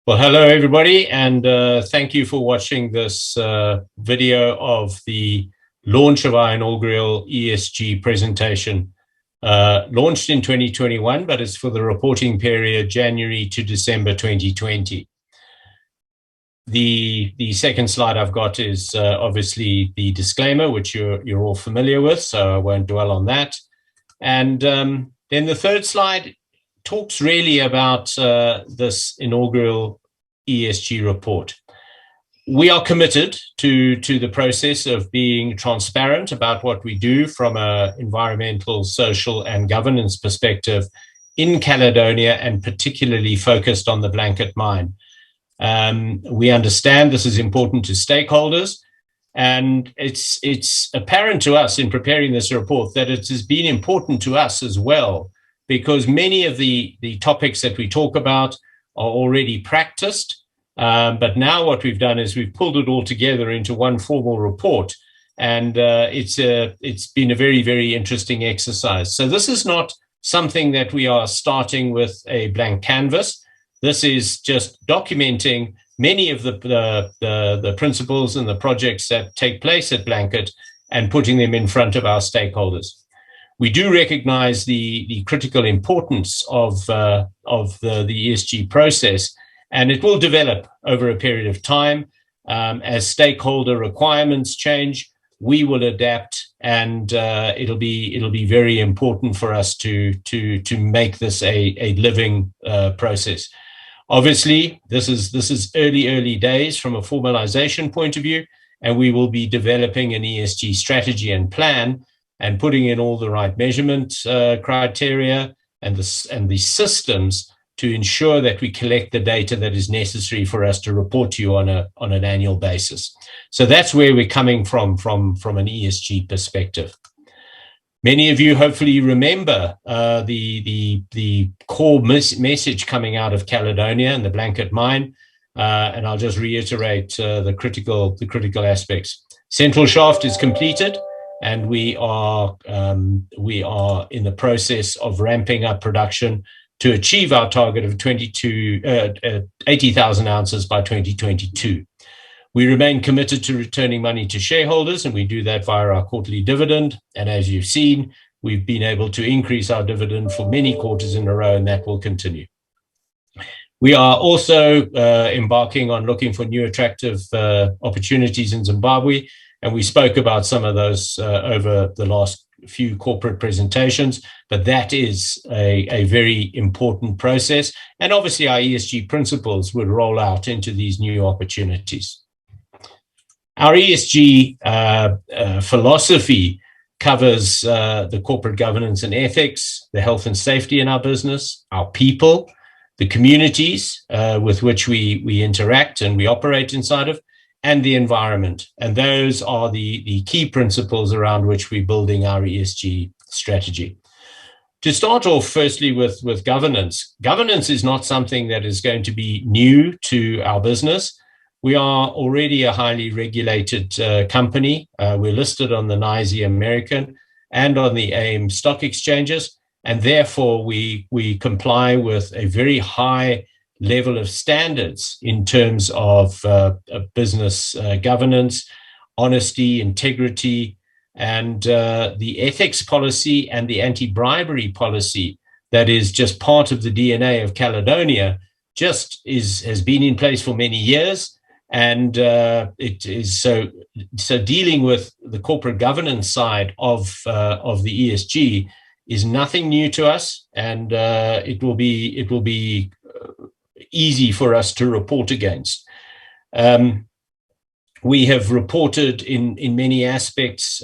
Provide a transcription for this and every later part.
Well, hello, everybody, and thank you for watching this video of the launch of our inaugural ESG presentation. Launched in 2021, but it's for the reporting period January to December 2020. The second slide I've got is obviously the disclaimer, which you're all familiar with, so I won't dwell on that. And then the third slide talks really about this inaugural ESG report. We are committed to the process of being transparent about what we do from an environmental, social, and governance perspective in Caledonia, and particularly focused on the Blanket mine. We understand this is important to stakeholders, and it's apparent to us in preparing this report that it has been important to us as well, because many of the topics that we talk about are already practiced. But now what we've done is we've pulled it all together into one formal report, and it's been a very, very interesting exercise. So this is not something that we are starting with a blank canvas. This is just documenting many of the principles and the projects that take place at Blanket and putting them in front of our stakeholders. We do recognize the critical importance of the ESG process, and it will develop over a period of time. As stakeholder requirements change, we will adapt, and it'll be very important for us to make this a living process. Obviously, this is early days from a formalization point of view, and we will be developing an ESG strategy and plan, and putting in all the right measurement criteria and the systems to ensure that we collect the data that is necessary for us to report to you on an annual basis. So that's where we're coming from an ESG perspective. Many of you hopefully remember the core message coming out of Caledonia and the Blanket mine, and I'll just reiterate the critical aspects. Central shaft is completed, and we are in the process of ramping up production to achieve our target of 80,000 ounces by 2022. We remain committed to returning money to shareholders, and we do that via our quarterly dividend. And as you've seen, we've been able to increase our dividend for many quarters in a row, and that will continue. We are also embarking on looking for new attractive opportunities in Zimbabwe, and we spoke about some of those over the last few corporate presentations, but that is a very important process. And obviously our ESG principles would roll out into these new opportunities. Our ESG philosophy covers the corporate governance and ethics, the health and safety in our business, our people, the communities with which we interact and we operate inside of, and the environment. And those are the key principles around which we're building our ESG strategy. To start off, firstly, with governance. Governance is not something that is going to be new to our business. We are already a highly regulated company. We're listed on the NYSE American and on the AIM stock exchanges, and therefore we comply with a very high level of standards in terms of business governance, honesty, integrity, and the ethics policy and the anti-bribery policy that is just part of the DNA of Caledonia has been in place for many years. And it is so dealing with the corporate governance side of the ESG is nothing new to us, and it will be easy for us to report against. We have reported in many aspects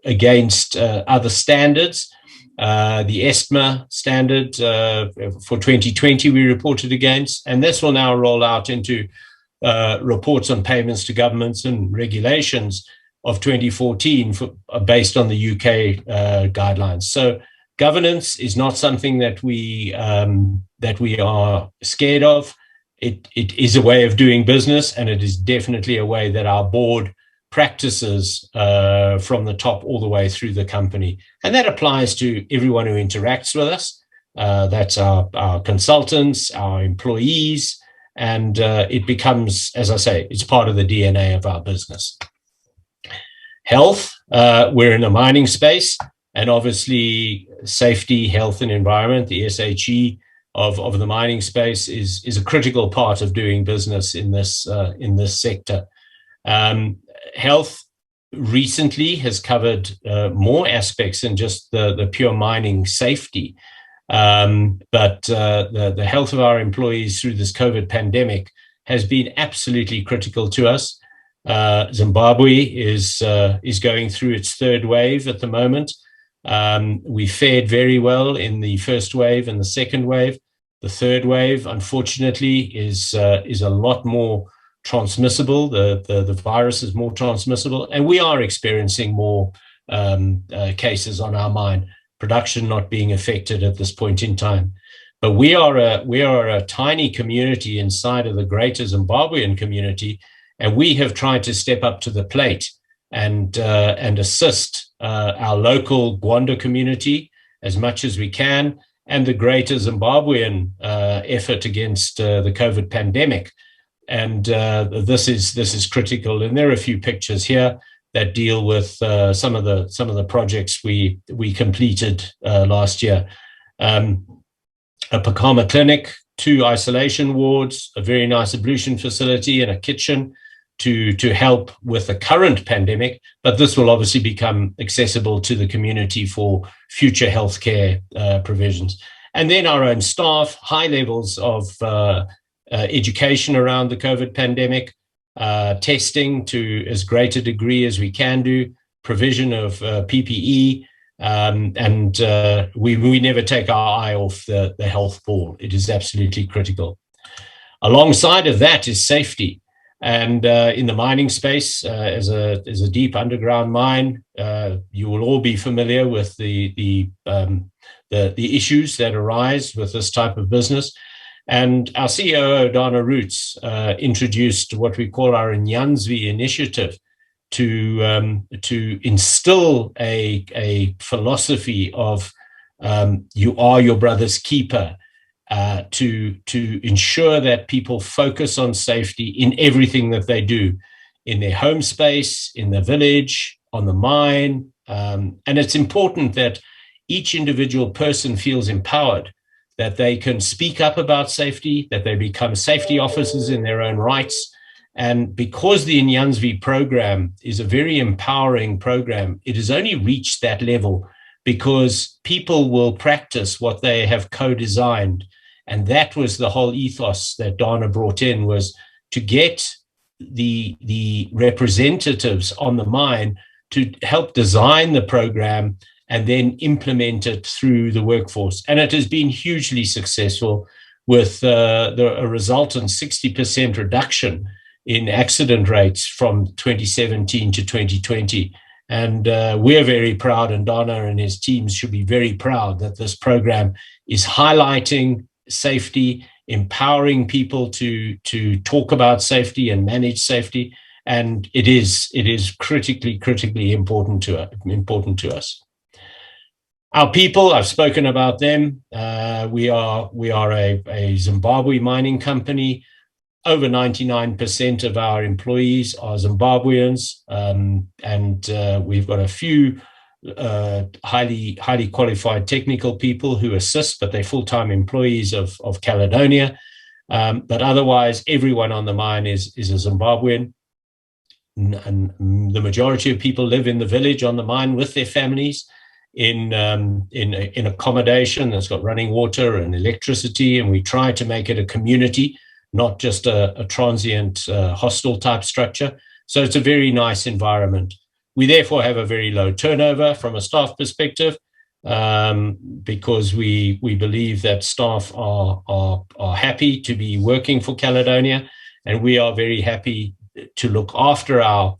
against other standards. The ESTMA standard for 2020 we reported against, and this will now roll out into reports on payments to governments and regulations of 2014 based on the UK guidelines. So governance is not something that we are scared of. It is a way of doing business, and it is definitely a way that our board practices from the top all the way through the company. And that applies to everyone who interacts with us. That's our consultants, our employees, and it becomes, as I say, it's part of the DNA of our business. Health, we're in a mining space, and obviously safety, health, and environment, the SHE of the mining space is a critical part of doing business in this sector. Health recently has covered more aspects than just the pure mining safety. But the health of our employees through this COVID pandemic has been absolutely critical to us. Zimbabwe is going through its third wave at the moment. We fared very well in the first wave and the second wave. The third wave, unfortunately, is a lot more transmissible. The virus is more transmissible, and we are experiencing more cases on our mine. Production not being affected at this point in time. But we are a tiny community inside of the greater Zimbabwean community, and we have tried to step up to the plate and assist our local Gwanda community as much as we can, and the greater Zimbabwean effort against the COVID pandemic. And this is critical. And there are a few pictures here that deal with some of the projects we completed last year. A Pakama clinic, 2 isolation wards, a very nice ablution facility, and a kitchen to help with the current pandemic. But this will obviously become accessible to the community for future healthcare provisions. And then our own staff, high levels of education around the COVID pandemic, testing to as great a degree as we can do, provision of PPE, and we never take our eye off the health ball. It is absolutely critical. Alongside of that is safety. And in the mining space, as a deep underground mine, you will all be familiar with the issues that arise with this type of business. And our COO, Dana Roots, introduced what we call our Nyanzvi initiative to instill a philosophy of you are your brother's keeper, to ensure that people focus on safety in everything that they do, in their home space, in the village, on the mine. And it's important that each individual person feels empowered, that they can speak up about safety, that they become safety officers in their own rights. And because the Nyanzvi program is a very empowering program, it has only reached that level because people will practice what they have co-designed. And that was the whole ethos that Dana brought in, was to get the representatives on the mine to help design the program and then implement it through the workforce. And it has been hugely successful, with a resultant 60% reduction in accident rates from 2017 to 2020. And we're very proud, and Dana and his teams should be very proud that this program is highlighting safety, empowering people to talk about safety and manage safety. And it is critically important to us. Our people, I've spoken about them. We are a Zimbabwe mining company. Over 99% of our employees are Zimbabweans, and we've got a few highly qualified technical people who assist, but they're full-time employees of Caledonia. But otherwise, everyone on the mine is a Zimbabwean. And the majority of people live in the village on the mine with their families, in accommodation that's got running water and electricity, and we try to make it a community, not just a transient hostel type structure. So it's a very nice environment. We therefore have a very low turnover from a staff perspective, because we believe that staff are happy to be working for Caledonia, and we are very happy to look after our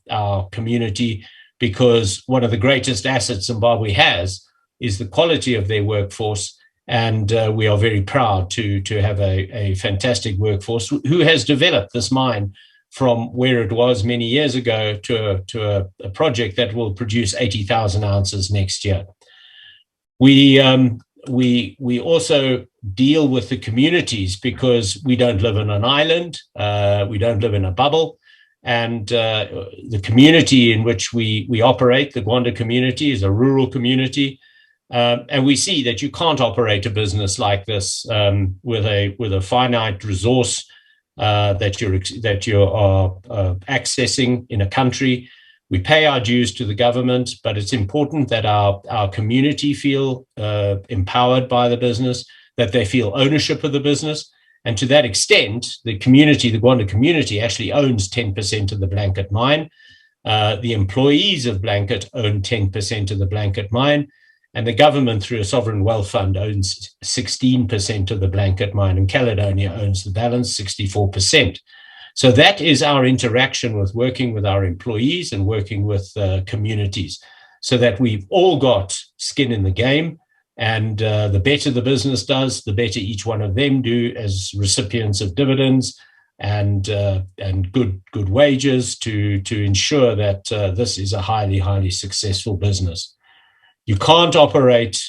community, because one of the greatest assets Zimbabwe has is the quality of their workforce. And we are very proud to have a fantastic workforce who has developed this mine from where it was many years ago to a project that will produce 80,000 ounces next year. We we also deal with the communities because we don't live in an island, we don't live in a bubble, and the community in which we operate, the Gwanda community, is a rural community, and we see that you can't operate a business like this with a finite resource that you are accessing in a country. We pay our dues to the government, but it's important that our community feel empowered by the business, that they feel ownership of the business. And to that extent, the Gwanda community actually owns 10% of the Blanket mine. The employees of Blanket own 10% of the Blanket mine. And the government, through a sovereign wealth fund, owns 16% of the Blanket mine. And Caledonia owns the balance, 64%. So that is our interaction with working with our employees and working with communities, so that we've all got skin in the game. And the better the business does, the better each one of them do as recipients of dividends and good wages to ensure that this is a highly successful business. You can't operate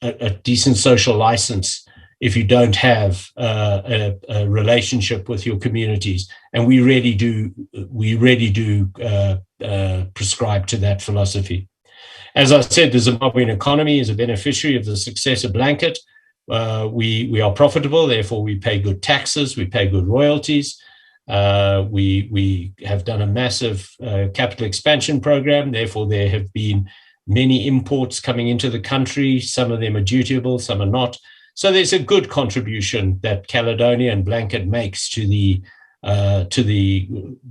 a decent social license if you don't have a relationship with your communities. And we really do prescribe to that philosophy. As I said, the Zimbabwean economy is a beneficiary of the success of Blanket. We are profitable, therefore we pay good taxes, we pay good royalties. We have done a massive capital expansion program, therefore there have been many imports coming into the country. Some of them are dutiable, some are not. So there's a good contribution that Caledonia and Blanket makes to the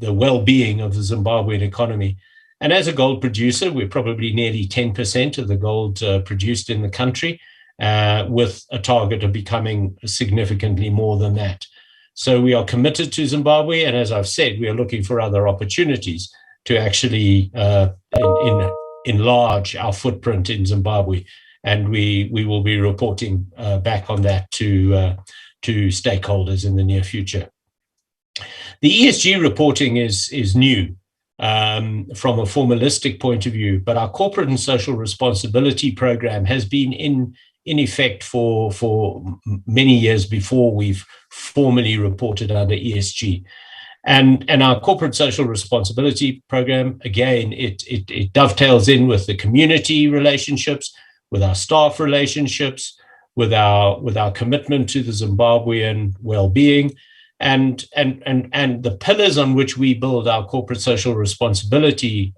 well-being of the Zimbabwean economy. And as a gold producer, we're probably nearly 10% of the gold produced in the country, with a target of becoming significantly more than that. So we are committed to Zimbabwe, and as I've said, we are looking for other opportunities to actually enlarge our footprint in Zimbabwe. And we will be reporting back on that to stakeholders in the near future. The ESG reporting is new from a formalistic point of view, but our corporate and social responsibility program has been in effect for many years before we've formally reported under ESG. And our corporate social responsibility program, again, it dovetails in with the community relationships, with our staff relationships, with our commitment to the Zimbabwean well-being, and the pillars on which we build our corporate social responsibility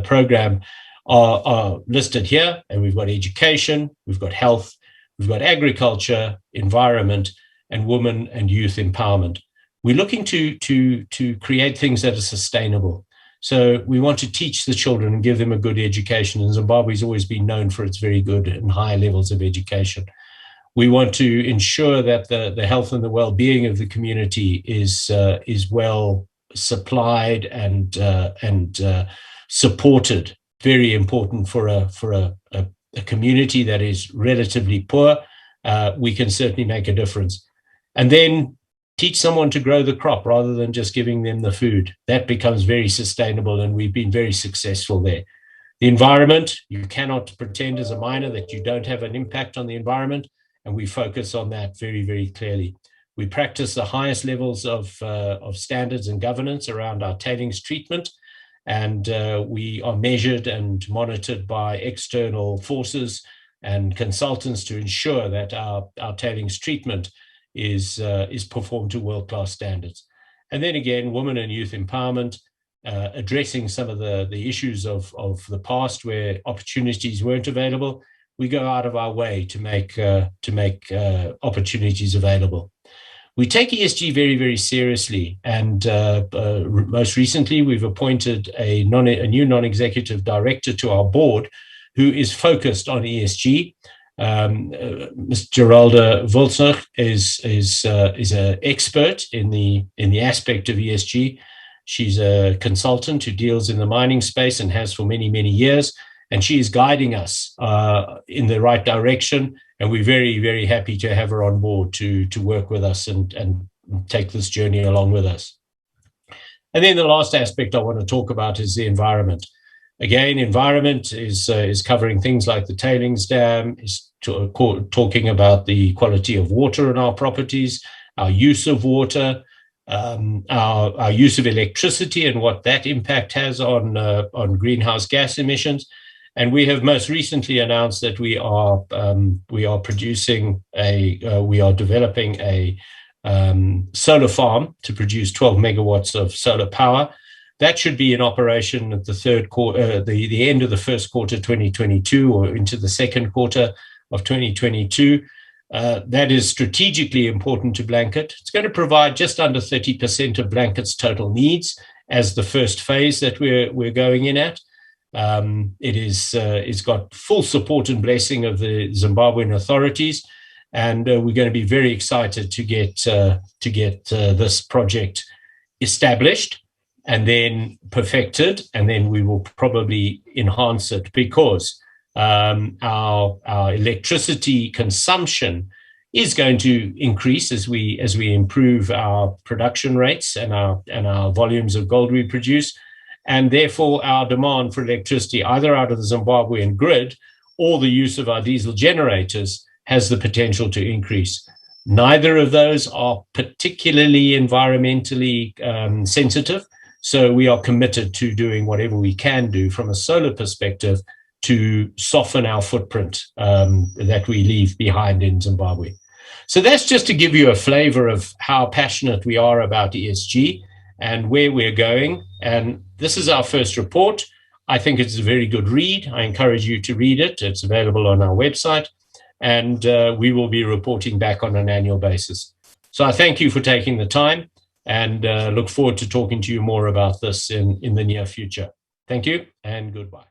program are listed here. And we've got education, we've got health, we've got agriculture, environment, and women and youth empowerment. We're looking to create things that are sustainable. So we want to teach the children and give them a good education. And Zimbabwe's always been known for its very good and high levels of education. We want to ensure that the health and the well-being of the community is well supplied and supported. Very important for a community that is relatively poor. We can certainly make a difference. And then teach someone to grow the crop rather than just giving them the food. That becomes very sustainable, and we've been very successful there. The environment, you cannot pretend as a miner that you don't have an impact on the environment, and we focus on that very, very clearly. We practice the highest levels of standards and governance around our tailings treatment, and we are measured and monitored by external forces and consultants to ensure that our tailings treatment is performed to world-class standards. And then again, women and youth empowerment, addressing some of the issues of the past where opportunities weren't available. We go out of our way to make opportunities available. We take ESG very, very seriously, and most recently we've appointed a new non-executive director to our board who is focused on ESG. Ms. Geralda Vulsner is an expert in the aspect of ESG. She's a consultant who deals in the mining space and has for many, many years, and she is guiding us in the right direction. And we're very, very happy to have her on board to work with us and take this journey along with us. And then the last aspect I want to talk about is the environment. Again, environment is covering things like the tailings dam, is talking about the quality of water in our properties, our use of water, our use of electricity and what that impact has on greenhouse gas emissions. And we have most recently announced that we are developing a solar farm to produce 12 megawatts of solar power. That should be in operation at the end of the first quarter 2022 or into the second quarter of 2022. That is strategically important to Blanket. It's going to provide just under 30% of Blanket's total needs as the first phase that we're going in at. It's got full support and blessing of the Zimbabwean authorities, and we're going to be very excited to get this project established and then perfected, and then we will probably enhance it because our electricity consumption is going to increase as we improve our production rates and our volumes of gold we produce, and therefore our demand for electricity, either out of the Zimbabwean grid or the use of our diesel generators, has the potential to increase. Neither of those are particularly environmentally sensitive, so we are committed to doing whatever we can do from a solar perspective to soften our footprint that we leave behind in Zimbabwe. So that's just to give you a flavor of how passionate we are about ESG and where we're going. And this is our first report. I think it's a very good read. I encourage you to read it. It's available on our website, and we will be reporting back on an annual basis. So I thank you for taking the time, and look forward to talking to you more about this in the near future. Thank you and goodbye.